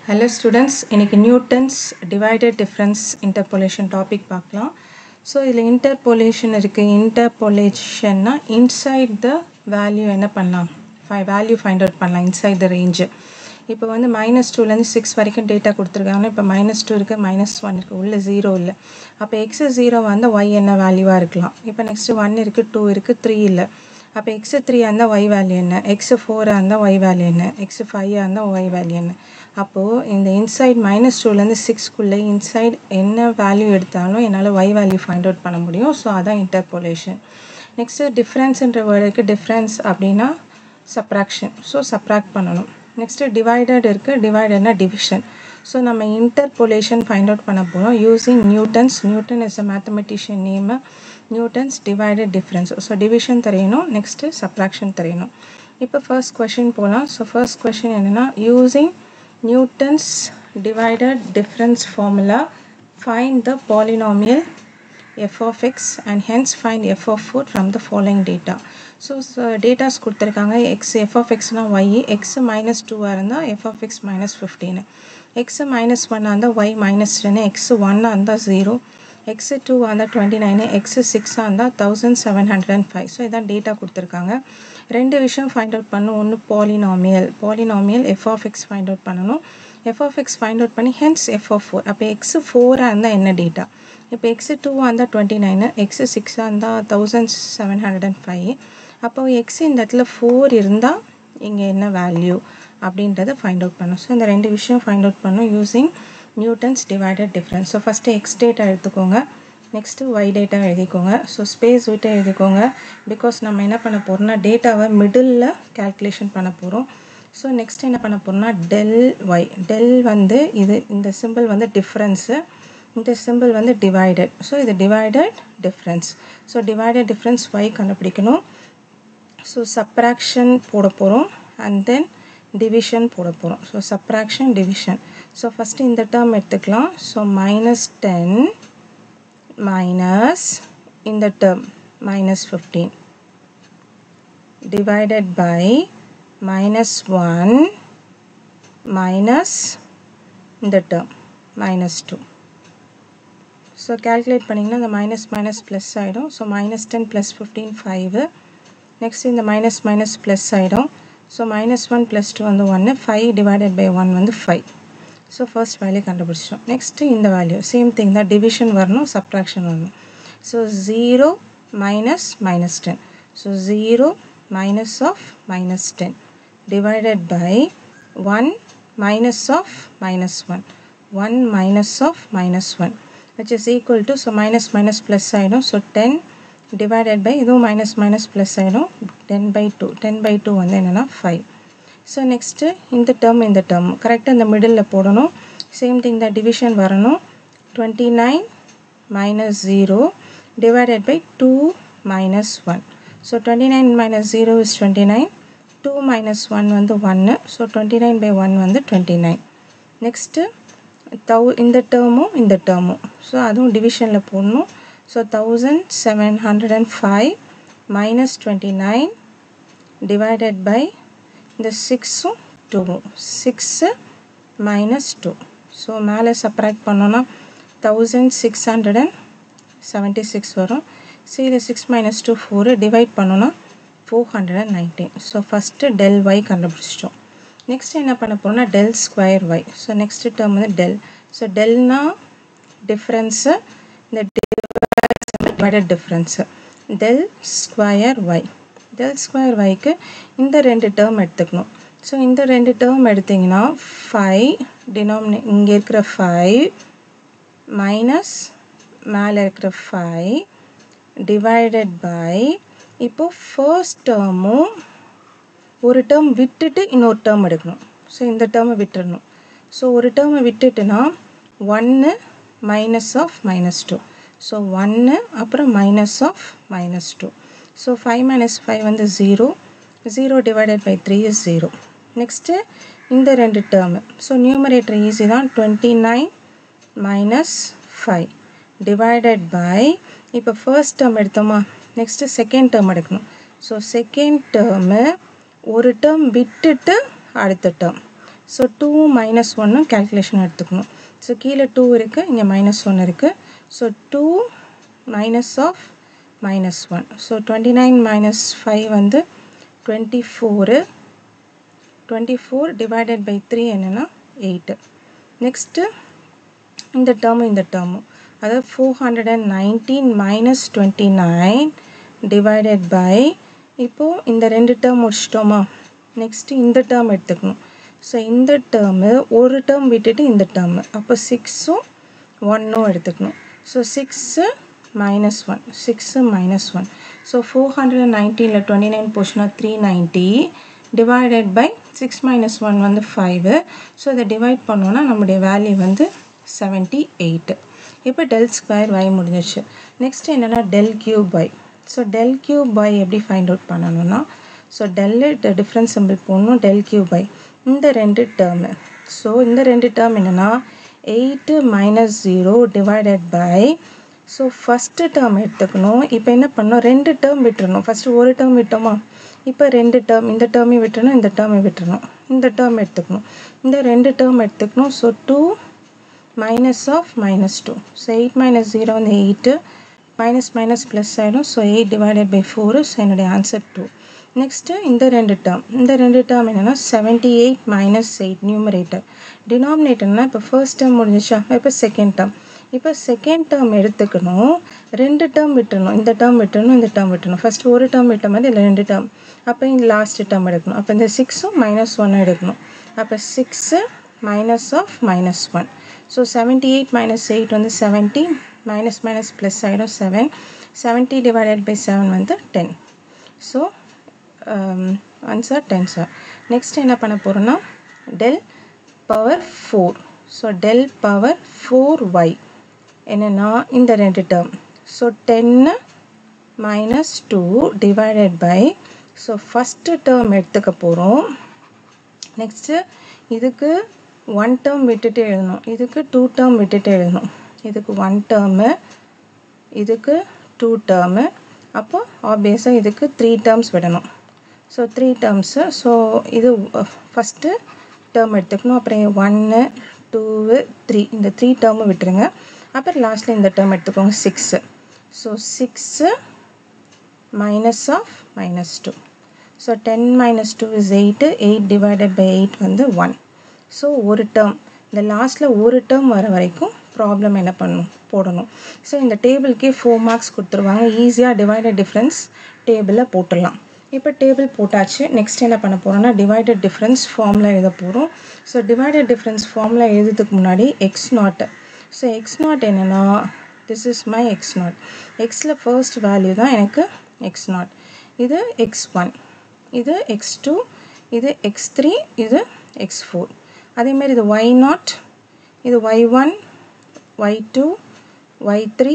Hello students, இன்னைக்கு Newton's divided difference interpolation topic பார்க்கலாம். So இதில் இன்டர்போலேஷன் இருக்குது. இன்டர்போலேஷன்னா இன்சைட் த வேல்யூ என்ன பண்ணலாம், வேல்யூ ஃபைண்ட் அவுட் பண்ணலாம் இன்சைட் த ரேஞ்சு. இப்போ வந்து -2லேருந்து 6 வரைக்கும் டேட்டா கொடுத்துருக்காங்க. இப்போ -2 இருக்குது, -1 இருக்குது, உள்ள 0 இல்லை. அப்போ எக்ஸ் 0 வந்து ஒய் என்ன வேல்யூவாக இருக்கலாம். இப்போ நெக்ஸ்ட்டு 1 இருக்குது, 2 இருக்குது, 3 இல்லை. அப்போ எக்ஸு 3 இருந்தால் ஒய் வேல்யூ என்ன, எக்ஸு 4 இருந்தால் ஒய் வேல்யூ என்ன, எக்ஸு 5 இருந்தால் ஒய் வேல்யூ என்ன. அப்போது இந்த இன்சைட் -2லேருந்து 6குள்ளே இன்சைட் என்ன வேல்யூ எடுத்தாலும் என்னால் ஒய் வேல்யூ ஃபைண்ட் அவுட் பண்ண முடியும். ஸோ அதான் இன்டர்போலேஷன். நெக்ஸ்ட்டு டிஃப்ரென்ஸுன்ற வேர்டுக்கு டிஃப்ரென்ஸ் அப்படின்னா சப்ராக்ஷன். ஸோ சப்ராக்ட் பண்ணணும். நெக்ஸ்ட்டு டிவைடட் இருக்குது. டிவைடட்னா டிவிஷன். ஸோ நம்ம இன்டர்போலேஷன் ஃபைண்ட் அவுட் பண்ண போகிறோம் using Newton's. Newton is a mathematician name. Newton's divided difference. So division தெரியணும், நெக்ஸ்ட்டு சப்ராக்ஷன் தெரியணும். இப்போ ஃபர்ஸ்ட் கொஷின் போகலாம். ஸோ ஃபர்ஸ்ட் கொஷின் என்னென்னா, using Newton's divided difference formula find the polynomial f of x and hence find f of 4 from the following data. So datas கொடுத்திருக்காங்க. x f of x னா y, x -2 இருந்தா f of x -15, x -1 இருந்தா y -10, x 1 இருந்தா 0, x 2 இருந்தா 29, x 6 இருந்தா 1705. So இதான் data கொடுத்துருக்காங்க. ரெண்டு விஷயம் ஃபைண்ட் அவுட் பண்ணணும். ஒன்று polynomial f of x find out பண்ணணும். f of x find out பண்ணி hence f of 4. அப்போ x 4 இருந்தால் என்ன டேட்டா, இப்போ x 2 இருந்தால் 29, x 6 இருந்தால் 1705. அப்போ x இந்த இடத்துல 4 இருந்தால் இங்கே என்ன வேல்யூ அப்படின்றத ஃபைண்ட் அவுட் பண்ணணும். ஸோ இந்த ரெண்டு விஷயம் ஃபைண்ட் அவுட் பண்ணணும் using Newton's divided difference. So first X data எடுத்துக்கோங்க, நெக்ஸ்ட்டு ஒய் டேட்டா எழுதிக்கோங்க. ஸோ ஸ்பேஸ் விட்டு எழுதிக்கோங்க. பிகாஸ் நம்ம என்ன பண்ண போகிறோம்னா டேட்டாவை மிடில் கேல்குலேஷன் பண்ண போகிறோம். ஸோ நெக்ஸ்ட் என்ன பண்ண போகிறோம்னா டெல் ஒய். டெல் வந்து இது, இந்த சிம்பிள் வந்து டிஃப்ரென்ஸு, இந்த சிம்பிள் வந்து டிவைடட். ஸோ இது divided difference. So divided difference Y கண்டுபிடிக்கணும். ஸோ சப்ராக்ஷன் போட போகிறோம் அண்ட் தென் டிவிஷன் போட போகிறோம். So subtraction division. So first இந்த டேர்ம் எடுத்துக்கலாம். ஸோ -10 minus இந்த term -15 divided by -1 minus இந்த term -2. ஸோ calculate பண்ணிங்கன்னா இந்த minus plus ஆகிடும். So -10 plus 15 5. நெக்ஸ்ட் இந்த minus plus ஆகிடும். ஸோ -1 plus 2 வந்து 1, 5 divided by 1 வந்து 5. ஸோ ஃபர்ஸ்ட் வேல்யூ கண்டுபிடிச்சிட்டோம். நெக்ஸ்ட்டு இந்த வேல்யூ சேம் திங் தான், டிவிஷன் வரணும், சப்ராக்ஷன் வரணும். So 0 -10. So 0 minus of -10 divided by 1 minus of -1, 1 minus of -1 which is equal to, so minus plus ஆகிடும். So 10 divided by இதுவும் minus plus ஆகிடும், 10/2. 10/2 வந்து என்னென்னா 5. ஸோ நெக்ஸ்ட்டு இந்த டேர்ம் கரெக்டாக இந்த மிடில் போடணும். சேம் திங் தான், டிவிஷன் வரணும். 29 - 0 divided by 2 - 1. ஸோ 29 - 0 is 29, 2 - 1 வந்து 1. ஸோ 29/1 வந்து 29. நெக்ஸ்ட்டு இந்த டேர்மும் ஸோ அதுவும் டிவிஷனில் போடணும். ஸோ 1705 - 29 divided by இந்த 6ம் 2ம் 6 - 2. ஸோ மேலே சப்ராக்ட் பண்ணோன்னா 1676 வரும். ஸோ இது 6 - 2 4 டிவைட் பண்ணோன்னா 419. ஸோ ஃபஸ்ட்டு டெல் ஒய் கண்டுபிடிச்சிட்டோம். நெக்ஸ்ட் என்ன பண்ண போகிறோம்னா del square y. So next term வந்து டெல். ஸோ டெல்னா டிஃப்ரென்ஸு, இந்த divided difference del square y. Del square ஒய்க்கு இந்த ரெண்டு டேர்ம் எடுத்துக்கணும். ஸோ இந்த ரெண்டு டேர்ம் எடுத்திங்கன்னா 5 இங்கே இருக்கிற 5 மைனஸ் மேலே இருக்கிற 5 டிவைடட் பை, இப்போது ஃபர்ஸ்ட் டேர்மும் ஒரு டேர்ம் விட்டுட்டு இன்னொரு டேர்ம் எடுக்கணும். ஸோ இந்த டேர்மை விட்டுடணும். ஸோ ஒரு டேர்மை விட்டுட்டுனா 1 minus of -2. ஸோ 1 அப்புறம் minus of -2. ஸோ 5 - 5 வந்து 0. 0 divided by 3 is 0. நெக்ஸ்ட்டு இந்த ரெண்டு டேர்மு. ஸோ நியூமரேட்டர் ஈஸி தான், 29 - 5 divided by, இப்போ ஃபர்ஸ்ட் டேர்ம் எடுத்தோமா, நெக்ஸ்ட்டு செகண்ட் டேர்ம் எடுக்கணும். ஸோ செகண்ட் டேர்மு ஒரு டேர்ம் விட்டுட்டு அடுத்த டேர்ம். ஸோ 2 minus 1 calculation எடுத்துக்கணும். ஸோ கீழே 2 இருக்குது, இங்கே -1 இருக்குது. So 2 minus of -1. So 29 minus 5 வந்து 24. 24 divided by 3 என்னன்னா 8. நெக்ஸ்ட்டு இந்த டேர்மு அதாவது 419 minus 29 divided by, இப்போது இந்த ரெண்டு டேர்ம் முடிச்சிட்டோமா, நெக்ஸ்ட்டு இந்த டேர்ம் எடுத்துக்கணும். ஸோ இந்த டேர்மு ஒரு டேர்ம் விட்டுட்டு இந்த டேர்மு, அப்போ 6ம் 1ம் எடுத்துக்கணும். So 6 minus 1. ஸோ 419ல் 29 போச்சுன்னா 390 divided by 6 minus 1 வந்து 5. ஸோ இதை டிவைட் பண்ணோன்னா நம்முடைய வேல்யூ வந்து 78. இப்போ del square y முடிஞ்சிச்சு. நெக்ஸ்ட் என்னென்னா del cube y. So del cube y எப்படி ஃபைண்ட் அவுட் பண்ணணும்னா, ஸோ del டிஃப்ரென்ஸ் சிம்பிள் போடணும், del cube y இந்த ரெண்டு டேர்மு. ஸோ இந்த ரெண்டு டேர்ம் என்னென்னா 8 minus 0 divided by, so first term எடுத்துக்கணும். இப்போ என்ன பண்ணணும், ரெண்டு டேர்ம் விட்டுறணும். ஃபஸ்ட்டு ஒரு டேர்ம் விட்டோமா, இப்போ ரெண்டு டேர்ம், இந்த டேர்மையும் விட்டுறணும், இந்த டேர்மை விட்டுறணும், இந்த டேர்ம் எடுத்துக்கணும், இந்த ரெண்டு டேர்ம் எடுத்துக்கணும். So 2 minus of -2. So 8 minus 0 வந்து 8, minus minus plus ஆகிடும். So 8 divided by 4. ஸோ என்னுடைய ஆன்சர் 2. நெக்ஸ்ட்டு இந்த ரெண்டு டேர்ம் என்னென்னா 78 minus 8 நியூமரேட்டர். டினாமினேட்டர்னா இப்போ ஃபர்ஸ்ட் டேர்ம் முடிஞ்சிச்சா, இப்போ செகண்ட் டேர்ம். இப்போ செகண்ட் டேர்ம் எடுத்துக்கணும், ரெண்டு டேர்ம் விட்டுறணும், இந்த டேர்ம் விட்டுறணும், இந்த டேர்ம் விட்டுறணும். ஃபஸ்ட்டு ஒரு டேர்ம் விட்ட மாதிரி இல்லை ரெண்டு டேர்ம், அப்போ இந்த லாஸ்ட் டேர்ம் எடுக்கணும். அப்போ இந்த 6ம் -1 எடுக்கணும். அப்போ 6 minus of -1. ஸோ 78 minus 8 வந்து 70, minus minus plus ஆகிடும் 7. 70 divided by 7 வந்து 10. So answer 10 sir. நெக்ஸ்ட் என்ன பண்ண போகிறோன்னா del power 4. So del power 4y என்னென்னா இந்த ரெண்டு term. So 10 minus 2 divided by, so first term எடுத்துக்க போகிறோம். நெக்ஸ்ட்டு இதுக்கு 1 டேர்ம் விட்டுட்டு எழுதணும், இதுக்கு 2 டேர்ம் விட்டுட்டு எழுதணும். இதுக்கு 1 டேர்மு, இதுக்கு 2 டேர்மு, அப்போ ஆப்வியஸாக இதுக்கு 3 டேர்ம்ஸ் விடணும். So 3 terms. ஸோ இது ஃபஸ்ட்டு டேர்ம் எடுத்துக்கணும், அப்புறம் 1 2 3 இந்த 3 டேர்மு விட்டுருங்க. அப்புறம் லாஸ்ட்டில் இந்த டேர்ம் எடுத்துக்கோங்க 6. So 6 minus of -2. So 10 minus 2 is 8. 8 divided by 8 வந்து 1. ஸோ ஒரு டேர்ம், இந்த லாஸ்ட்டில் ஒரு டேர்ம் வர வரைக்கும் ப்ராப்ளம் என்ன பண்ணணும், போடணும். ஸோ இந்த டேபிளுக்கே 4 மார்க்ஸ் கொடுத்துருவாங்க. ஈஸியாக டிவைடட் டிஃப்ரென்ஸ் டேபிளில் போட்டுடலாம். இப்போ டேபிள் போட்டாச்சு. நெக்ஸ்ட் என்ன பண்ண போகிறோம்னா டிவைடட் டிஃப்ரென்ஸ் ஃபார்முலா எழுத போகிறோம். ஸோ டிவைடட் டிஃப்ரென்ஸ் ஃபார்முலா எழுதுறதுக்கு முன்னாடி x0. ஸோ x0 என்னென்னா, திஸ் இஸ் மை x0. எக்ஸில் ஃபர்ஸ்ட் வேல்யூ தான் எனக்கு x0. இது x1, இது x2, இது x3, இது x4. அதேமாதிரி இது y0, இது y1, y2, y3,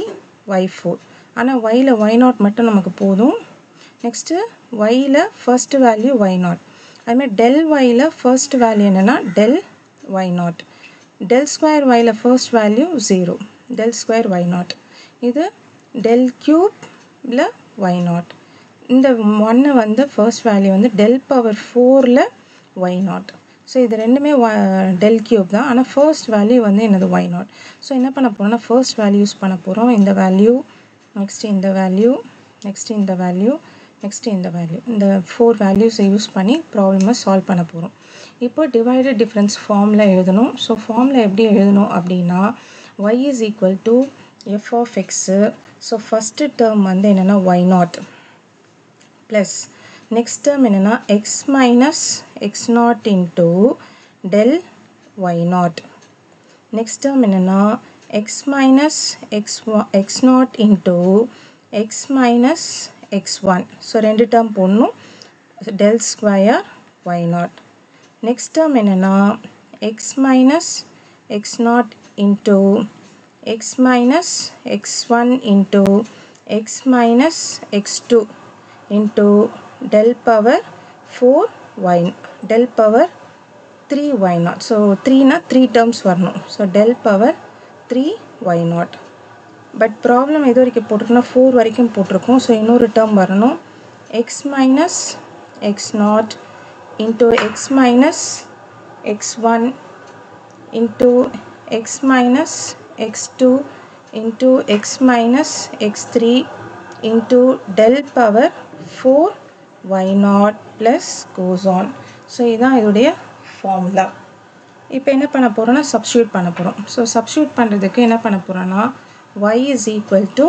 y4. ஆனால் yயில் y0 மட்டும் நமக்கு போதும். நெக்ஸ்ட்டு yயில் ஃபர்ஸ்ட் வேல்யூ y0. அதுமாதிரி del yயில் ஃபர்ஸ்ட் வேல்யூ என்னென்னா del y0. del ஸ்கொயர் yயில் first value 0, del square y0. இது del க்யூப்பில் y0. இந்த 1 வந்து ஃபர்ஸ்ட் வேல்யூ வந்து del power 4ல் y0. ஸோ இது ரெண்டுமே del க்யூப் தான், ஆனால் ஃபர்ஸ்ட் வேல்யூ வந்து என்னது y0. ஸோ என்ன பண்ண போகிறோம்னா ஃபர்ஸ்ட் வேல்யூ யூஸ் பண்ண போகிறோம். இந்த வேல்யூ, நெக்ஸ்ட் இந்த வேல்யூ, நெக்ஸ்ட் இந்த வேல்யூ, நெக்ஸ்ட் இந்த வேல்யூ, இந்த 4 வேல்யூஸை யூஸ் பண்ணி ப்ராப்ளமை சால்வ் பண்ண போகிறோம். இப்போ டிவைடட் டிஃப்ரென்ஸ் ஃபார்முலா எழுதணும். ஸோ ஃபார்முலா எப்படி எழுதணும் அப்படின்னா y is equal to f of x. So first term வந்து என்னென்னா y0 ப்ளஸ் நெக்ஸ்ட் டேர்ம் என்னென்னா x minus x0 into del y0. Next term என்னென்னா x minus x0 into x minus x1. So ரெண்டு term போடணும், del square y0. Next term என்னென்னா x minus x0 into x minus x1 into x minus x2 into del power 4 y, del power 3 y0. So 3னா 3 terms வரணும். So del power 3 y0. But problem எது வரைக்கும் போட்டிருக்குன்னா 4 வரைக்கும் போட்டிருக்கோம். So இன்னொரு term வரணும், x minus x0 into x minus x1 into x minus x2 into x minus x3 into del power 4 y naught plus goes on. So இதுதான் இதோடைய formula. இப்போ என்ன பண்ண போகிறோம்னா சப்ஸ்டியூட் பண்ண போகிறோம். ஸோ சப்ஸ்டியூட் பண்ணுறதுக்கு என்ன பண்ண போகிறோன்னா y is equal to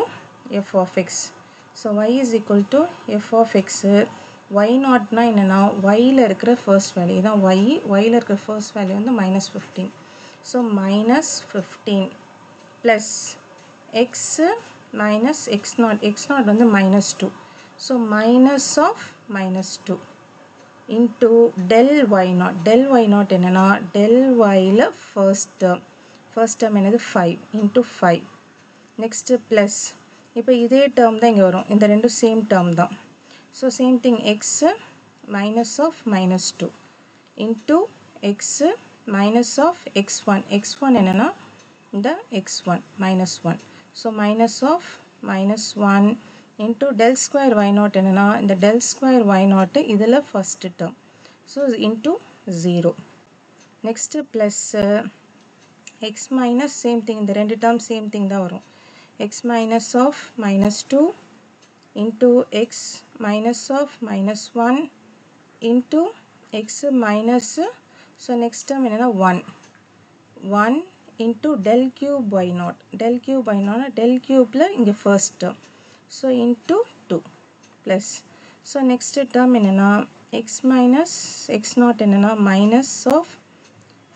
f of x. So y is equal to f of x. y நாட்னா என்னென்னா yயில் இருக்கிற ஃபர்ஸ்ட் வேல்யூ தான் yயில் இருக்கிற ஃபர்ஸ்ட் வேல்யூ வந்து -15. So -15 plus x minus x0 வந்து -2. So minus of -2 into del y naught என்னென்னா del yயில் first term என்னது 5 into 5. Next plus இப்போ இதே டேர்ம் தான் இங்கே வரும், இந்த ரெண்டும் சேம் டேர்ம் தான். So same thing x minus of -2 into x minus of x1 என்னென்னா இந்த x1 -1. So minus of -1 into del square y naught என்னென்னா இந்த del square y naught இதில் first term. So into 0. Next plus x minus same thing, இந்த ரெண்டு term same thing தான் வரும். x minus of -2 into x minus of -1 into x minus, so next term என்னன்னா 1 into del cube y naught. del cube ல இங்க first term, so into 2 plus, so next term என்னன்னா x minus x0 என்னன்னா minus of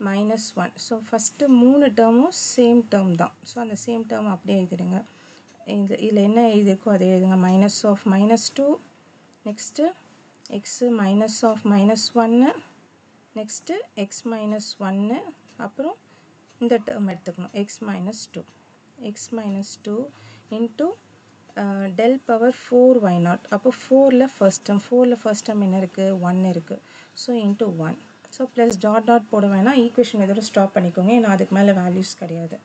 -1. so first மூணு டேர்மும் same term தான். So அந்த same term அப்படியே எழுதிடுங்க. இதில் என்ன எழுதிருக்கோ அதே எழுதுங்க. minus of -2, next x minus of -1, next x minus 1, அப்புறம் இந்த டேர்ம் எடுத்துக்கணும் x minus 2 into del power 4 y naught. அப்போ 4ல ஃபர்ஸ்ட் டேர்ம் என்ன இருக்குது 1 இருக்குது. So into 1. So plus dot போட வேணாம், ஈக்குவேஷன் இதோட ஸ்டாப் பண்ணிக்கோங்க, ஏன்னா அதுக்கு மேலே வேல்யூஸ் கிடையாது.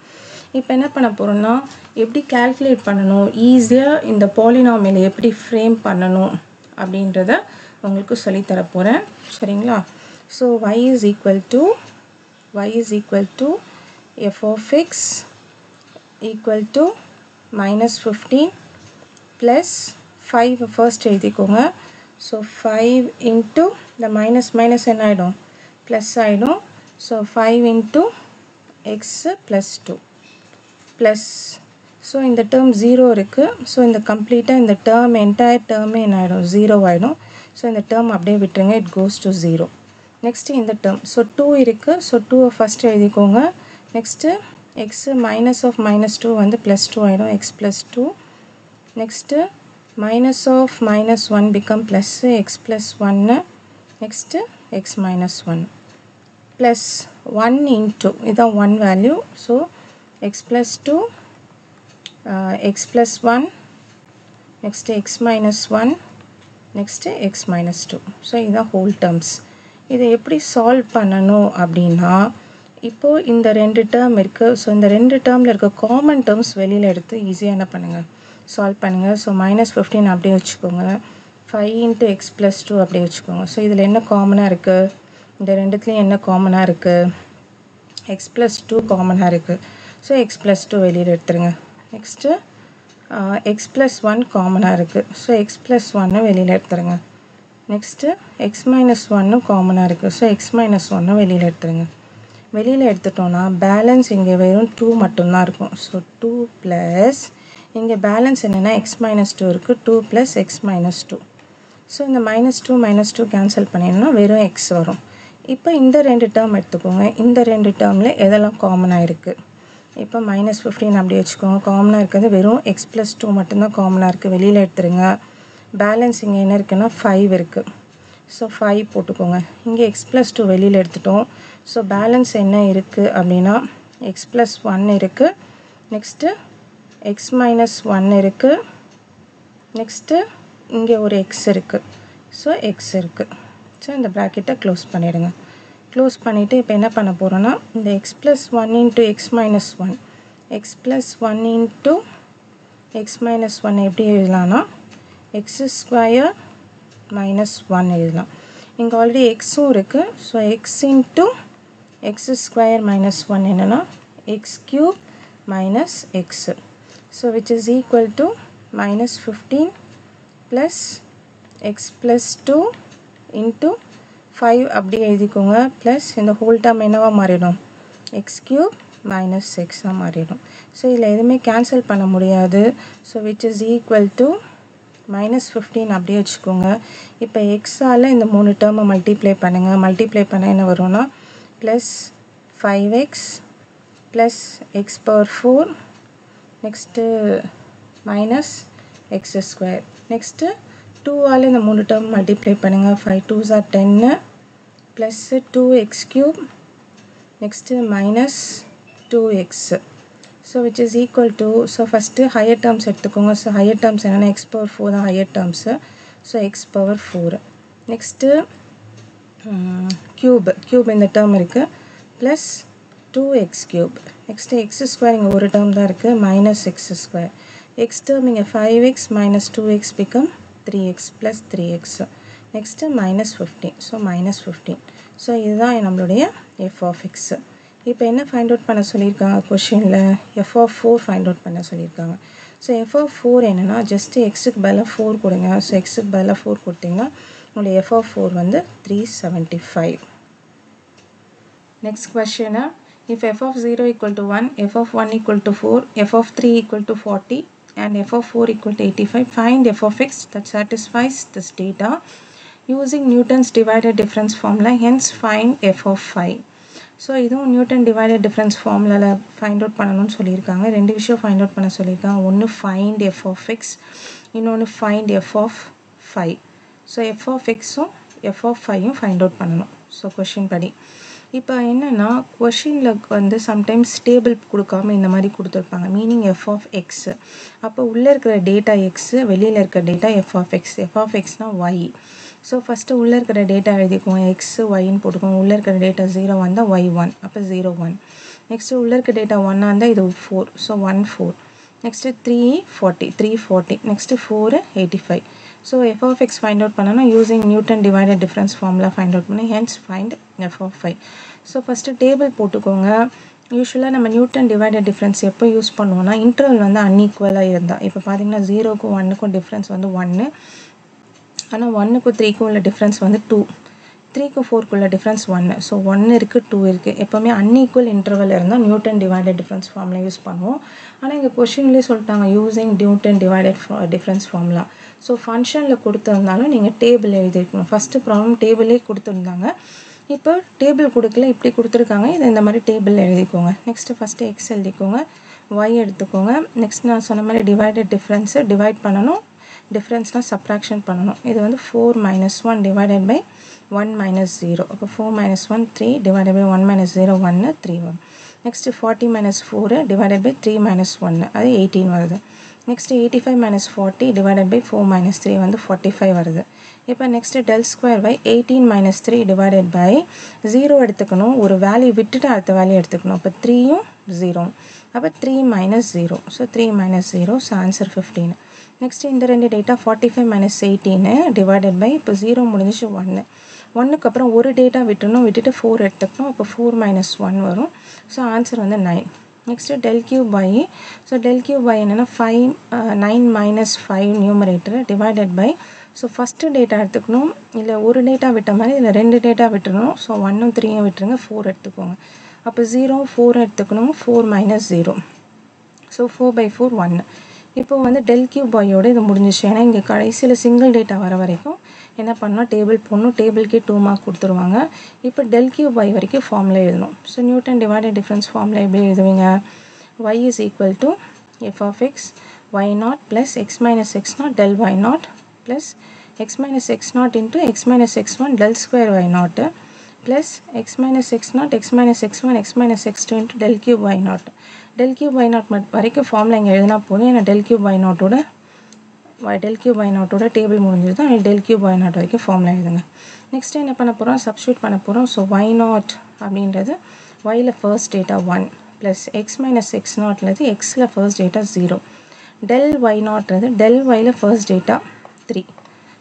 இப்போ என்ன பண்ண போகிறோம்னா எப்படி கால்குலேட் பண்ணணும், ஈஸியாக இந்த பாலினாமியலை எப்படி ஃப்ரேம் பண்ணணும் அப்படின்றத உங்களுக்கு சொல்லித்தர போகிறேன். சரிங்களா? So y is equal to f of x equal to -15 plus 5 first எழுதிக்கோங்க. ஸோ 5 into the minus என்ன ஆகிடும் ப்ளஸ் ஆகிடும். So 5 into x plus 2 plus, so இந்த டேர்ம் 0 இருக்குது. ஸோ இந்த கம்ப்ளீட்டாக இந்த டேர்ம் என்டையர் டேர்மே என்ன ஆகிடும் 0 ஆகிடும். ஸோ இந்த டேர்ம் அப்படியே விட்டுருங்க, இட் கோஸ் டு 0. நெக்ஸ்ட்டு இந்த டேர்ம், ஸோ 2 இருக்குது. ஸோ 2 ஃபஸ்ட்டு எழுதிக்கோங்க. நெக்ஸ்ட்டு x minus of -2 வந்து +2 ஆகிடும், x plus 2. Next minus of -1 become plus x plus 1. Next x minus 1 plus 1 into இதான் 1 value. So x plus 2, x plus 1, next x minus 1, next x minus 2. So இதான் whole terms. இதை எப்படி solve பண்ணணும் அப்படின்னா, இப்போது இந்த ரெண்டு டேர்ம் இருக்குது. ஸோ இந்த ரெண்டு டேர்மில் இருக்க காமன் டேர்ம்ஸ் வெளியில் எடுத்து ஈஸியாக என்ன பண்ணுங்கள் சால்வ் பண்ணுங்கள். ஸோ -15 அப்படியே வச்சுக்கோங்க, 5 into x plus 2 அப்படியே வச்சுக்கோங்க. ஸோ இதில் என்ன காமனாக இருக்குது, இந்த ரெண்டுத்துலேயும் என்ன காமனாக இருக்குது, x plus 2 காமனாக இருக்குது. ஸோ x plus 2 வெளியில் எடுத்துருங்க. நெக்ஸ்ட்டு x plus 1 காமனாக இருக்குது. ஸோ x plus 1 வெளியில் எடுத்துருங்க. நெக்ஸ்ட்டு x minus 1 காமனாக இருக்குது. ஸோ x minus 1 வெளியில் எடுத்துருங்க. வெளியில் எடுத்துட்டோன்னா பேலன்ஸ் இங்கே வெறும் 2 மட்டும்தான் இருக்கும். ஸோ 2 ப்ளஸ் இங்கே பேலன்ஸ் என்னென்னா x minus 2 இருக்குது, 2 + x minus 2. ஸோ இந்த -2 கேன்சல் பண்ணிடணும்னா வெறும் x வரும். இப்போ இந்த ரெண்டு டேர்ம் எடுத்துக்கோங்க. இந்த ரெண்டு டேர்மில் எதெல்லாம் காமனாக இருக்குது, இப்போ -15 அப்படி வச்சுக்கோங்க. காமனாக இருக்கிறது வெறும் x plus 2 மட்டும்தான் காமனாக இருக்குது, வெளியில் எடுத்துருங்க. பேலன்ஸ் இங்கே என்ன இருக்குன்னா 5 இருக்குது. ஸோ 5 போட்டுக்கோங்க. இங்கே x plus 2 வெளியில் எடுத்துட்டோம். ஸோ பேலன்ஸ் என்ன இருக்குது அப்படின்னா x plus 1 இருக்குது. நெக்ஸ்ட்டு x minus 1 இருக்குது. நெக்ஸ்ட்டு இங்கே ஒரு x இருக்குது. ஸோ x இருக்குது. ஸோ இந்த ப்ராக்கெட்டை க்ளோஸ் பண்ணிவிடுங்க. க்ளோஸ் பண்ணிவிட்டு இப்போ என்ன பண்ண போகிறோன்னா இந்த x plus 1 into x minus 1, x plus 1 into x minus 1 எப்படி எழுதலாம்னா x square minus 1 எழுதலாம். இங்கே ஆல்ரெடி எக்ஸும் இருக்குது. So x into x square minus 1 என்னன்னா x cube minus x. So which is equal to minus 15 plus x plus 2 into 5 அப்படி எழுதிக்கோங்க plus இந்த whole term என்னவா மாறிடும் x cube minus x மாறிடும். So இதில் எதுவுமே கேன்சல் பண்ண முடியாது. So which is equal to minus 15 அப்படியே வச்சுக்கோங்க. இப்போ x ஆல இந்த மூணு டேர்மை மல்டிப்ளை பண்ணுங்க. மல்டிப்ளை பண்ண என்ன வரும்னா plus 5x plus x power 4 next minus x square. next 2 ஆல இந்த மூணு டேர்ம் மல்டிப்ளை பண்ணுங்க. 5 2s are 10 plus 2x cube next minus 2x. So which is equal to, so first higher terms எடுத்துக்கோங்க. So higher terms என்னன்னா x power 4 தான் higher terms. So x power 4 next cube இந்த term இருக்கு plus 2x cube next x square இங்க ஒரு term தான் இருக்கு minus x square. x term இங்க 5x minus 2x become 3x plus 3x next minus 15. So minus 15. So இதுதான் நம்மளுடைய f of x. இப்போ என்ன ஃபைண்ட் அவுட் பண்ண சொல்லியிருக்காங்க கொஷினில் f of 4 ஃபைண்ட் அவுட் பண்ண சொல்லியிருக்காங்க. ஸோ f of 4 என்னென்னா ஜஸ்ட்டு எக்ஸுக்கு பதிலாக 4 கொடுங்க. ஸோ எக்ஸுக்கு பதிலாக 4 கொடுத்தீங்கன்னா உங்களுடைய f of 4 வந்து 375. நெக்ஸ்ட் கொஷினை if f of 0 equal to 1, f of 1 equal to 4, f of 3 equal to 40 and f of 4 equal to 85, find f of x that satisfies this data using Newton's divided difference formula, hence find f of 5. So இதுவும் Newton divided difference ஃபார்முலாவில் find out பண்ணணும்னு சொல்லியிருக்காங்க. ரெண்டு விஷயம் find out பண்ண சொல்லியிருக்காங்க. ஒன்று find f of x, இன்னொன்று find f of 5. So F of எக்ஸும் எஃப் ஆஃப் 5யும் ஃபைண்ட் அவுட் பண்ணணும். ஸோ கொஷின் படி இப்போ என்னென்னா கொஷினில் வந்து சம்டைம்ஸ் டேபிள் கொடுக்காம இந்த மாதிரி கொடுத்துருப்பாங்க. மீனிங் எஃப் ஆஃப் எக்ஸ், அப்போ உள்ளே இருக்கிற டேட்டா எக்ஸு, வெளியில் இருக்கிற data f of x. F of எக்ஸ்னால் ஒய். ஸோ ஃபஸ்ட்டு உள்ளே இருக்கிற டேட்டா எழுதிக்குவோம். எக்ஸு ஒய்ன்னு போட்டுக்கோங்க. உள்ளே இருக்கிற டேட்டா 0 வந்தால் ஒய் 1, அப்போ 0 1. நெக்ஸ்ட்டு உள்ளே இருக்க டேட்டா 1 இருந்தால் இது 4, so 1 4. Next 3 40, 3 40. Next 4 85. So F of x find out பண்ணணும் using Newton divided difference formula find out பண்ணி hence find f of 5. So first table போட்டுக்கோங்க. யூஸ்வலாக நம்ம நியூட்டன் டிவைடட் டிஃப்ரென்ஸ் எப்போ யூஸ் பண்ணுவோம்னா இன்டர்வல் வந்து அன்ஈக்குவலாக இருந்தால். இப்போ பார்த்தீங்கன்னா 0க்கும் 1க்கும் டிஃப்ரென்ஸ் வந்து 1, ஆனால் 1க்கும் 3க்கும் உள்ள டிஃப்ரென்ஸ் வந்து 2, 3க்கும் 4க்குள்ள டிஃப்ரென்ஸ் 1. ஸோ 1 இருக்குது 2 இருக்குது. எப்போவுமே அன்ஈக்குவல் இன்டர்வல் இருந்தால் Newton divided difference formula use பண்ணுவோம். ஆனால் இங்கே கொஷின்லேயே சொல்லிட்டாங்க using Newton divided difference formula. So ஃபங்க்ஷனில் கொடுத்துருந்தாலும் நீங்கள் டேபிள் எழுதிருக்கணும். ஃபஸ்ட்டு ப்ராப்ளம் டேபிளே கொடுத்துருந்தாங்க. இப்போ டேபிள் கொடுக்கல, இப்படி கொடுத்துருக்காங்க. இதை இந்த மாதிரி டேபிள் எழுதிக்கோங்க. நெக்ஸ்ட்டு ஃபஸ்ட்டு எக்ஸ் எழுதிக்கோங்க, ஒய் எடுத்துக்கோங்க. நெக்ஸ்ட் நான் சொன்ன மாதிரி டிவைடட் டிஃப்ரென்ஸை டிவைட் பண்ணணும், டிஃப்ரென்ஸ்னால் சப்ராக்ஷன் பண்ணணும். இது வந்து 4 minus 1 divided by 1 minus 0. அப்போ 4 minus 1 3 divided by 1 minus 0 1 3 1. Next 40 minus 4 divided by 3 minus 1 அது 18 வருது. Next 85 minus 40 divided by 4 minus 3 வந்து 45 வருது. இப்போ next del square by 18 minus 3 divided by 0 எடுத்துக்கணும். ஒரு வேல்யூ விட்டுட்டு அடுத்த வேல்யூ எடுத்துக்கணும். அப்போ 3யும் 0, அப்போ 3 minus 0. So 3 minus 0, so answer 15. Next இந்த ரெண்டு டேட்டா 45 minus 18 டிவைடட் பை இப்போ 0 முடிஞ்சிச்சு 1. 1க்கு அப்புறம் ஒரு டேட்டா விட்டுணும், விட்டுட்டு 4 எடுத்துக்கணும். அப்போ 4 minus 1 வரும். ஸோ ஆன்சர் வந்து 9. Next del cube by, so del cube by என்னென்னா 9 minus 5 numerator divided by, so first data எடுத்துக்கணும். இல்லை ஒரு டேட்டா விட்ட மாதிரி இதில் ரெண்டு டேட்டா விட்டுருணும். ஸோ 1ம் 3யும் விட்டுருங்க, 4 எடுத்துக்கோங்க. அப்போ 0 4 எடுத்துக்கணும், 4 minus 0. ஸோ 4/4 1. இப்போ வந்து டெல் கியூப் பையோடு இது முடிஞ்சிச்சு. ஏன்னா இங்கே கடைசியில் சிங்கிள் டேட்டா வர வரைக்கும் என்ன பண்ணால் டேபிள் போடணும். டேபிளுக்கே 2 மார்க் கொடுத்துருவாங்க. இப்போ டெல் கியூப் பை வரைக்கும் ஃபார்முலா எழுதணும். So Newton divided difference formula எப்படி எழுதுவீங்க? y is equal to f of x y naught plus x minus x naught del y naught plus x minus x naught into x minus x1 del square y naught plus x minus x naught x minus x1 x minus x2 into del cube y naught. del cube y naught வரைக்கும் formula இங்கே எழுதினா போதும். ஏன்னா del cube y naught-ஓட table முடிஞ்சிருது. அதில் del cube y naught வரைக்கும் formula எழுதுங்க. Next என்ன பண்ண போகிறோம்? சப்ஸ்டியூட் பண்ண போகிறோம். ஸோ y naught அப்படின்றது yல first data 1 plus x minus x நாட்லேருந்து எக்ஸில் ஃபர்ஸ்ட் டேட்டா 0. டெல் ஒய் நாட்றது டெல் ஒயில் ஃபர்ஸ்ட் டேட்டா 3.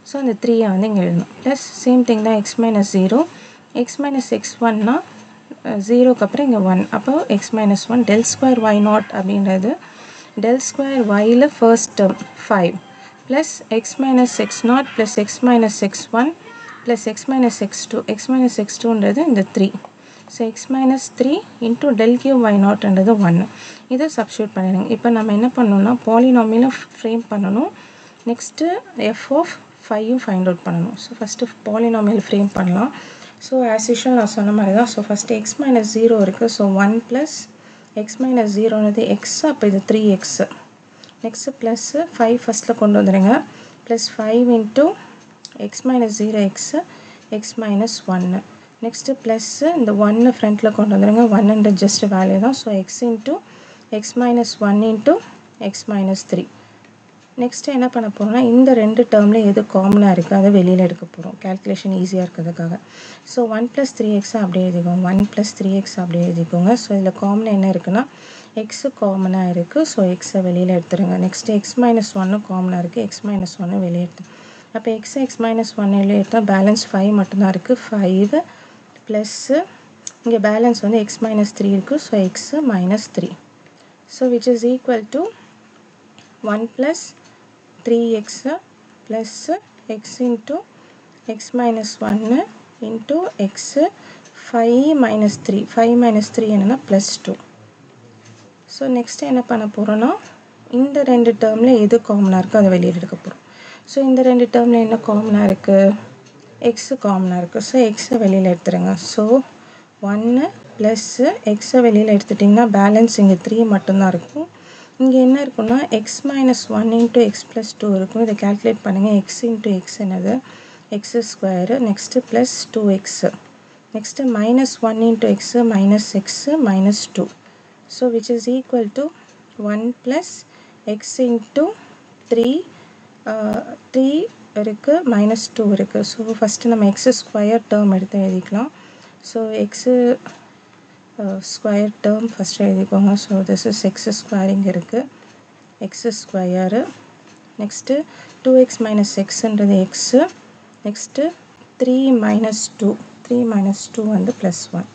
ஸோ அந்த 3 வந்து இங்கே எழுதணும். ப்ளஸ் சேம் திங் தான் x minus 0, x minus x 1னா 0க்கு அப்புறம் இங்கே 1, அப்போ x minus 1 del square y naught அப்படின்றது டெல் ஸ்கொயர் ஒயில் first term 5 plus x minus x naught plus x minus X 1 plus x minus x 2, x minus x 2ன்றது இந்த 3. So x minus 3 into del cube y நாட்ன்றது 1. இதை substitute பண்ணிடுங்க. இப்போ நம்ம என்ன பண்ணணும்னா பாலினாமியலை ஃப்ரேம் பண்ணணும். நெக்ஸ்ட்டு எஃப் ஆஃப் 5யும் ஃபைண்ட் அவுட் பண்ணணும். ஸோ ஃபஸ்ட்டு பாலினாமியல் ஃப்ரேம் பண்ணலாம். ஸோ ஆஸ் யூஷுவல் நான் சொன்ன மாதிரி தான். ஸோ ஃபஸ்ட்டு எக்ஸ் மைனஸ் 0 இருக்குது. ஸோ 1 ப்ளஸ் எக்ஸ் மைனஸ் 0ன்றது எக்ஸ், அப்போ இது 3x. நெக்ஸ்ட்டு ப்ளஸ்ஸு 5 ஃபஸ்ட்டில் கொண்டு வந்துடுங்க. Plus 5 into x minus 0x x minus 1. Next plus இந்த 1 ஃப்ரண்ட்டில் கொண்டு வந்துடுங்க. 1ன்றது ஜஸ்ட் வேல்யூ தான். So x into x minus 1 into x minus 3. Next என்ன பண்ண போகிறோம்னா இந்த ரெண்டு டேர்மில் எது காமனாக இருக்குது அதை வெளியில் எடுக்க போகிறோம், கேல்குலேஷன் ஈஸியாக இருக்கிறதுக்காக. ஸோ 1 + 3x அப்படியே எழுதிக்கோங்க. 1 + 3x அப்படியே எழுதிக்கோங்க. ஸோ இதில் காமனாக என்ன இருக்குன்னா எக்ஸு காமனாக இருக்குது. ஸோ எக்ஸை வெளியில் எடுத்துருங்க. நெக்ஸ்ட்டு எக்ஸ் மைனஸ் 1 காமனாக இருக்குது. எக்ஸ் மைனஸ் 1 வெளியே எடுத்து, அப்போ எக்ஸ் மைனஸ் 1 வெளியே எடுத்தால் பேலன்ஸ் 5 மட்டும்தான் இருக்குது. 5 ப்ளஸ்ஸு இங்கே பேலன்ஸ் வந்து எக்ஸ் மைனஸ் 3 இருக்குது. So x minus 3. So which is equal to 1 + 3x plus x into x minus 1 into x 5 minus 3. 5 minus 3 என்னன்னா plus 2. ஸோ நெக்ஸ்ட் என்ன பண்ண போகிறோன்னா இந்த ரெண்டு டேர்மில் எது காமனாக இருக்கோ அதை வெளியில் எடுக்க போகிறோம். ஸோ இந்த ரெண்டு டேர்மில் என்ன காமனாக இருக்குது, எக்ஸு காமனாக இருக்குது. ஸோ எக்ஸை வெளியில் எடுத்துருங்க. ஸோ 1 ப்ளஸ்ஸு எக்ஸை வெளியில் எடுத்துட்டிங்கன்னா பேலன்ஸ் இங்கே 3 மட்டும்தான் இருக்கும். இங்கே என்ன இருக்குன்னா x minus 1 into x plus 2 இருக்கும். இதை கேல்குலேட் பண்ணுங்கள். எக்ஸ் இன்ட்டு எக்ஸ் என்னது x square. Next plus 2x. Next minus 1 into x minus x minus 2. So which is equal to 1 plus x into 3 இருக்குது, மைனஸ் 2 இருக்குது. ஸோ ஃபஸ்ட்டு நம்ம x square term எடுத்து எழுதிக்கலாம். So x square term first எழுதிக்கோங்க. So this is x square இங்கே இருக்குது, x square. Next 2x minus எக்ஸுன்றது x. Next 3 minus 2 வந்து ப்ளஸ் 1.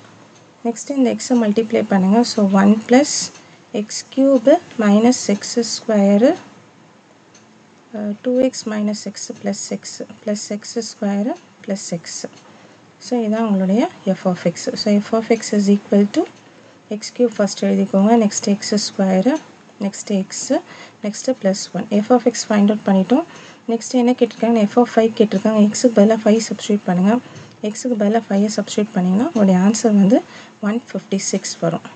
நெக்ஸ்ட்டு இந்த எக்ஸை மல்டிப்ளை பண்ணுங்கள். So 1 plus x cube minus x square 2x minus x plus x plus x square plus x. So இதுதான் உங்களுடைய f of x. So F of x is equal to x cube first எழுதிக்கோங்க. Next x square, next x, next plus 1. F of x find out பண்ணிட்டோம். Next என்ன கேட்டிருக்காங்க, F of 5 கேட்டிருக்காங்க. எக்ஸுக்கு பதிலாக 5 substitute பண்ணுங்கள். எக்ஸுக்கு பதிலாக 5 சப்ஸ்டியூட் பண்ணிங்கன்னா உங்களுடைய ஆன்சர் வந்து 156 வரும்.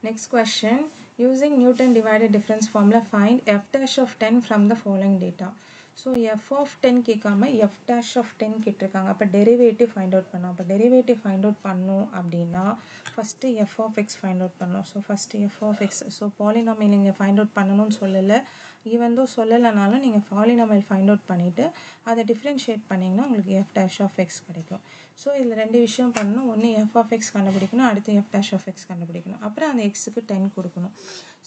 Next question, using Newton divided difference formula find f dash of 10 from the following data. So F of 10 கேட்காம எஃப் டேஷ் ஆஃப் 10 கேட்டிருக்காங்க. அப்போ டெரிவேட்டிவ் ஃபைண்ட் அவுட் பண்ணோம். அப்போ டெரிவேட்டிவ் ஃபைண்ட் அவுட் பண்ணோம் அப்படின்னா first f of x find out பண்ணோம். So first f of x. So polynomial நீங்கள் find out பண்ணணும்னு சொல்லலை, ஈவன் தோ சொல்லலைனாலும் நீங்கள் பாலினாமியல் ஃபைண்ட் அவுட் பண்ணிவிட்டு அதை டிஃப்ரென்ஷியேட் பண்ணிங்கன்னா உங்களுக்கு எஃப் டேஷ் ஆஃப் எக்ஸ் கிடைக்கும். ஸோ இதில் ரெண்டு விஷயம் பண்ணணும். ஒன்று எஃப் ஆஃப் எக்ஸ் கண்டுபிடிக்கணும், அடுத்து எஃப் டேஷ் ஆஃப் எக்ஸ் கண்டுபிடிக்கணும். அப்புறம் அந்த எக்ஸுக்கு 10 கொடுக்கணும்.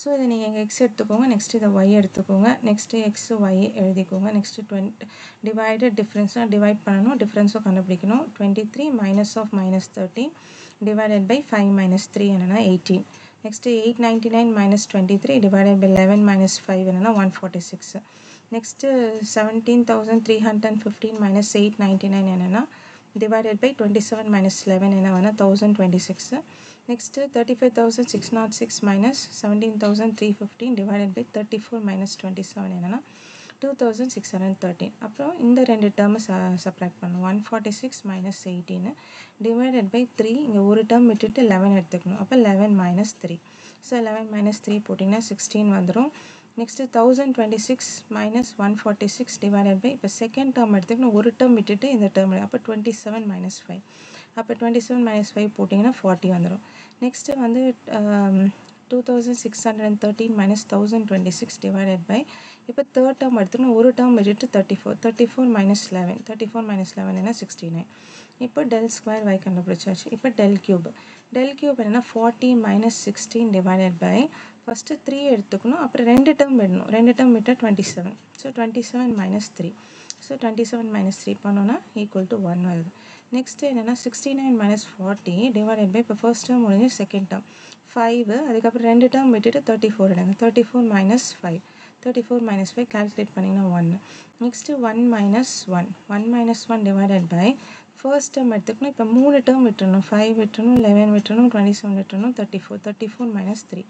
ஸோ இதை நீங்கள் எங்கள் எக்ஸ் எடுத்துக்கோங்க. நெக்ஸ்ட்டு இதை ஒய் எடுத்துக்கோங்க. நெக்ஸ்ட்டு எக்ஸு ஒய் எழுதிக்கோங்க. நெக்ஸ்ட்டு 20 டிவைடட் டிஃப்ரென்ஸ்னால் டிவைட் பண்ணணும், டிஃப்ரென்ஸும் கண்டுபிடிக்கணும். 23 minus of minus 13 divided by 5 minus 3 என்னென்னா 18. Next 899 minus 23 divided by 11 minus 5 என்னென்னா 146. நெக்ஸ்ட்டு 17,315 மைனஸ் 899 என்னென்னா divided by 27 minus 11 என்ன வேணா 1026. Next 35,606 minus 17,315 divided by 34 minus 27 என்னன்னா 2,613. அப்புறம் இந்த ரெண்டு டேர்மை சப்ராக்ட் பண்ணும். 146 minus 18 divided by 3, இங்கே ஒரு டேர்ம் விட்டுட்டு 11 எடுத்துக்கணும். அப்போ 11 minus 3. ஸோ 11 minus 3 போட்டிங்கன்னா 16 வந்துடும். நெக்ஸ்ட்டு 1026 minus 146 divided by, இப்போ செகண்ட் டேர்ம் எடுத்துக்கணும், ஒரு டேர்ம் விட்டுட்டு இந்த டேர்ம் அப்போ 27 minus 5. அப்போ 27 minus 5 போட்டிங்கன்னா 40 வந்துடும். நெக்ஸ்ட்டு வந்து 2613 minus 1026 divided by, இப்போ தேர்ட் டேர்ம் எடுத்துக்கணும், ஒரு டேர்ம் விட்டுட்டு 34 minus 11 என்ன 69. இப்போ டெல் ஸ்கொயர் y கண்டுபிடிச்சாச்சு. இப்போ டெல் கியூப் என்னன்னா 40 minus 16 divided by, ஃபஸ்ட்டு 3 எடுத்துக்கணும், அப்புறம் ரெண்டு டேர்ம் விடணும், ரெண்டு டேர்ம் விட்டால் 27. So 27 minus 3. ஸோ 27 minus 3 பண்ணோன்னா ஈக்குவல் டு 1 வருது. நெக்ஸ்ட் என்னன்னா 69 minus 40 divided by இப்போ ஃபர்ஸ்ட் டேர்ம் முடிஞ்சு செகண்ட் டேர்ம் 5 அதுக்கப்புறம் ரெண்டு டேர்ம் விட்டுட்டு 34 எடுங்க 34 minus 5 34 minus 5 calculate பண்ணிங்கன்னா 1 next 1 minus 1 minus 1 divided by first term எடுத்துக்கணும் இப்போ மூணு டேர்ம் விட்டுறணும் 5 விட்டுறணும் 11 விட்டுறணும் 27 விட்டுறணும் 34 minus 3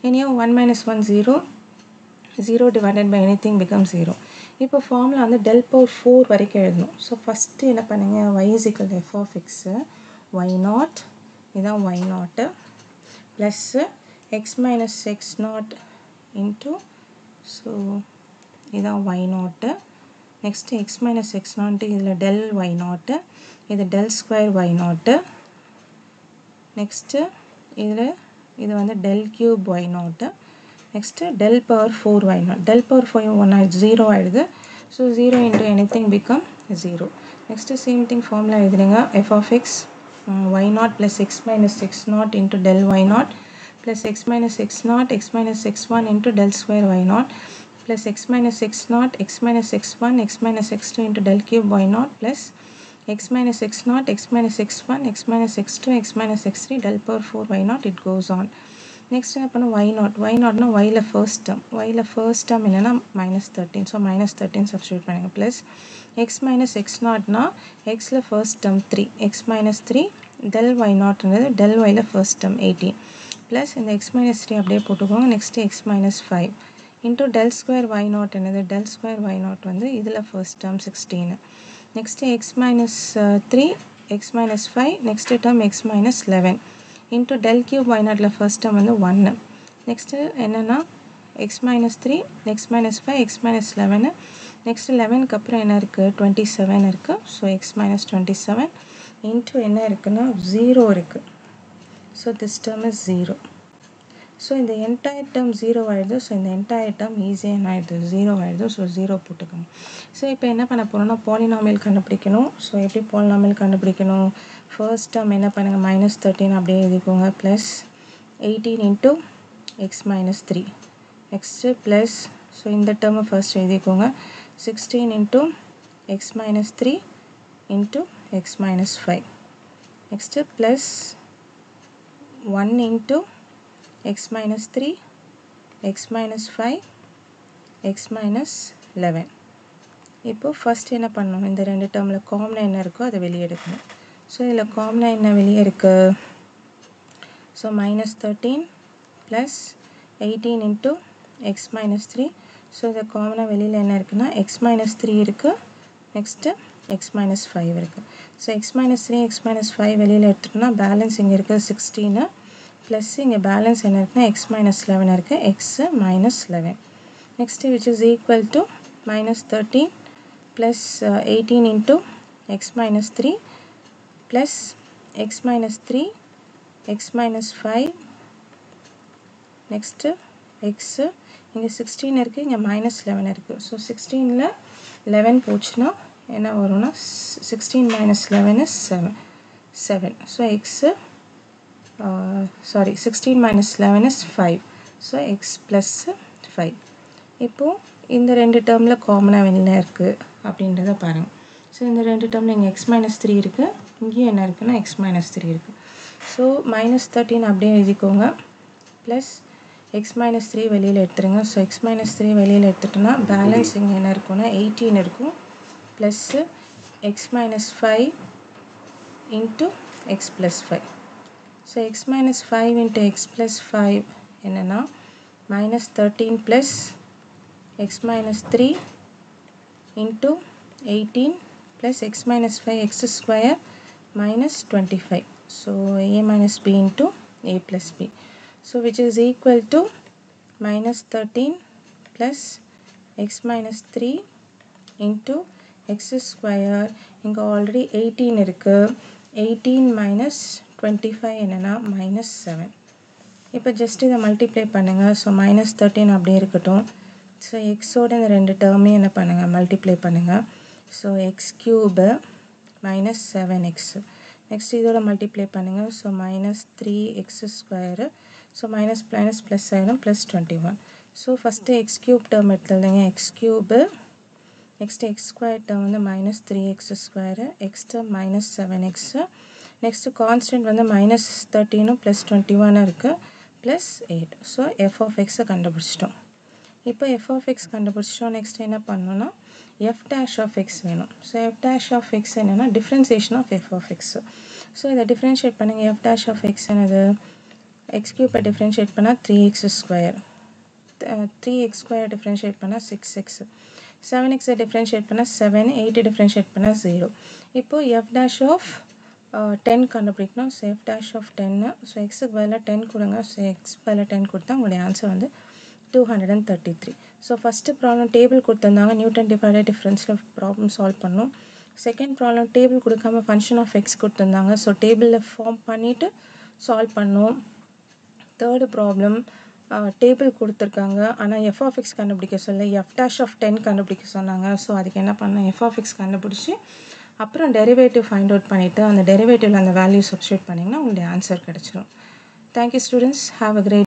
anyhow 1 minus 1 0 0 divided by anything becomes 0 இப்போ ஃபார்முலா வந்து del power 4 வரைக்கும் எழுதணும் ஸோ ஃபஸ்ட்டு என்ன பண்ணுங்க y is equal to f of x y naught இதான் y naught plus x minus x naught into so இதான் y naught next x minus x naught இதில் del y naught இது del square y naught next இதில் இது வந்து del cube y naught next del power 4 y naught del power 4 1 0 ஆயிடுது so 0 into anything become 0 next same thing formula எழுதுங்க f of x y naught plus x minus x naught into del y naught plus x minus x naught x minus x1 into del square y naught plus x minus x naught x minus x1 x minus x2 into del cube y naught plus x minus x naught x minus x1 x minus x2 x minus x3 del power 4 y naught it goes on next என்ன பண்ணோம் y naught னா y ல first term என்னன்னா -13 so -13 substitute பண்ணுங்க plus x minus x naught னா x ல first term 3 x minus 3 del y naught ன்றது del y ல first term 18 plus இந்த x minus 3 அப்படியே போட்டுக்கோங்க next x minus 5 into del square y naught என்னது del square y naught வந்து இதுல first term 16 next x minus 3 x minus 5 next term x minus 11 into del cube y naught la first term வந்து 1 next என்னன்னா x minus 3 x minus 5 x minus 11 next 11 க்கு அப்புறம் என்ன இருக்கு 27 இருக்கு so x minus 27 into என்ன இருக்குன்னா 0 இருக்கு so this term is 0 so இந்த entire term 0 ஆயிடுது so இந்த entire term easy ஆயிடுது 0 ஆயிடுது so 0 போட்டுக்கோங்க so இப்போ என்ன பண்ண போறோம்னா பாலினாமியல் கண்டுபிடிக்கணும் so எப்படி பாலினாமியல் கண்டுபிடிக்கணும் first term என்ன பண்ணுங்க -13 அப்படியே எழுதிக்கோங்க plus 18 into x minus 3 next plus so இந்த term first எழுதிக்கோங்க 16 into x minus 3 into x minus 5 next plus 1 into x minus 3 x minus 5 x minus 11 இப்போ first என்ன பண்ணணும் இந்த ரெண்டு termல காமனா என்ன இருக்கோ அதை வெளிய எடுக்கணும் so இதுல காமனா என்ன வெளிய இருக்கு so -13 plus 18 into x minus 3 so இந்த காமனா வெளியில என்ன இருக்குன்னா x minus 3 இருக்கு next x minus 5 இருக்கு so x minus 3 x minus 5 வெளியில எடுத்துட்டோம்னா பேலன்ஸ் இங்க இருக்கு 16 plus இங்க பேலன்ஸ் என்ன இருக்குன்னா x minus 11 இருக்கு x minus 11 next which is equal to -13 plus 18 into x minus 3 plus x minus 3 x minus 5 next x இங்க 16 இருக்கு இங்க -11 இருக்கு so 16 ல 11 போச்சுனா என்ன வரும்னா 16 minus 11 is 7 so x sorry 16 minus 11 is 5 so x plus 5 இப்போ இந்த ரெண்டு டேர்ம்ல காமனா என்ன இருக்கு அப்படின்றத பாருங்க so இந்த ரெண்டு டேர்ம்ல இங்க x minus 3 இருக்கு இங்க என்ன இருக்குன்னா x minus 3 இருக்கு so -13 அப்படியே எழுதிக்கோங்க plus x minus 3 வெளியில எடுத்துருங்க so x minus 3 வெளியில எடுத்துட்டோம்னா பேலன்ஸ் இங்க என்ன இருக்குன்னா 18 இருக்கும் plus x minus 5 into x plus 5 so x minus 5 into x plus 5 என்னன்னா -13 plus x minus 3 into 18 plus x minus 5 x square minus 25 so a minus b into a plus b so which is equal to -13 plus x minus 3 into x square இங்க already 18 இருக்கு 18 minus 25 என்னன்னா -7 இப்போ just இத multiply பண்ணுங்க so -13 அப்படியே இருக்கட்டும் so x ஓட இந்த ரெண்டு டேர்மே என்ன பண்ணுங்க மல்டிப்ளை பண்ணுங்க so x cube minus 7x next இதோட மல்டிப்ளை பண்ணுங்க so -3x square so minus plus ஆயிடும் plus 21 so first x cube term எடுத்துடுங்க x cube next x square term வந்து minus 3x square, x term minus 7x. Next constant வந்து minus 13 plus 21 இருக்குது plus 8. So F of எக்ஸை கண்டுபிடிச்சிட்டோம். இப்போ f of x கண்டுபிடிச்சிட்டோம். Next என்ன பண்ணணும்னா எஃப் டேஷ் ஆஃப் எக்ஸ் வேணும். So F dash of x என்னென்னா differentiation of f of x. So இதை டிஃப்ரென்ஷியேட் பண்ணுங்கள். எஃப் டேஷ் ஆஃப் எக்ஸ் என்னது, எக்ஸ் கியூப்பை டிஃப்ரென்ஷியேட் பண்ணால் 3x square, 3x square differentiate பண்ணால் 6x, 7xை டிஃப்ரென்ஷியேட் பண்ணால் 7, 8 டிஃப்ரென்ஷியேட் பண்ணால் 0. இப்போது எஃப் டேஷ் ஆஃப் 10 கண்டுபிடிக்கணும். So F dash of 10, so எக்ஸுக்கு பதிலாக 10 கொடுங்க. ஸோ எக்ஸ் பதிலாக 10 கொடுத்தா உங்களுடைய ஆன்சர் வந்து 233. ஸோ ஃபஸ்ட்டு ப்ராப்ளம் டேபிள் கொடுத்துருந்தாங்க, நியூட்டன் டிவைடட் டிஃப்ரென்ஸில் ப்ராப்ளம் சால்வ் பண்ணோம். செகண்ட் ப்ராப்ளம் டேபிள் கொடுக்காம ஃபங்க்ஷன் ஆஃப் எக்ஸ் கொடுத்துருந்தாங்க, ஸோ டேபிளில் ஃபார்ம் பண்ணிவிட்டு சால்வ் பண்ணோம். தேர்டு ப்ராப்ளம் டேபிள் கொடுத்துருக்காங்க, ஆனால் எஃப் ஆஃப் எக்ஸ் கண்டுபிடிக்க சொல்ல எஃப் டேஷ் ஆஃப் 10 கண்டுபிடிக்க சொன்னாங்க. ஸோ அதுக்கு என்ன பண்ணேன், எஃப் ஆஃப் எக்ஸ் கண்டுபிடிச்சி அப்புறம் டெரிவேட்டிவ் ஃபைண்ட் அவுட் பண்ணிவிட்டு அந்த டெரிவேட்டிவில் அந்த வேல்யூ சப்ஸ்டியூட் பண்ணிங்கன்னா உங்களுடைய ஆன்சர் கிடச்சிரும். Thank you students, have a great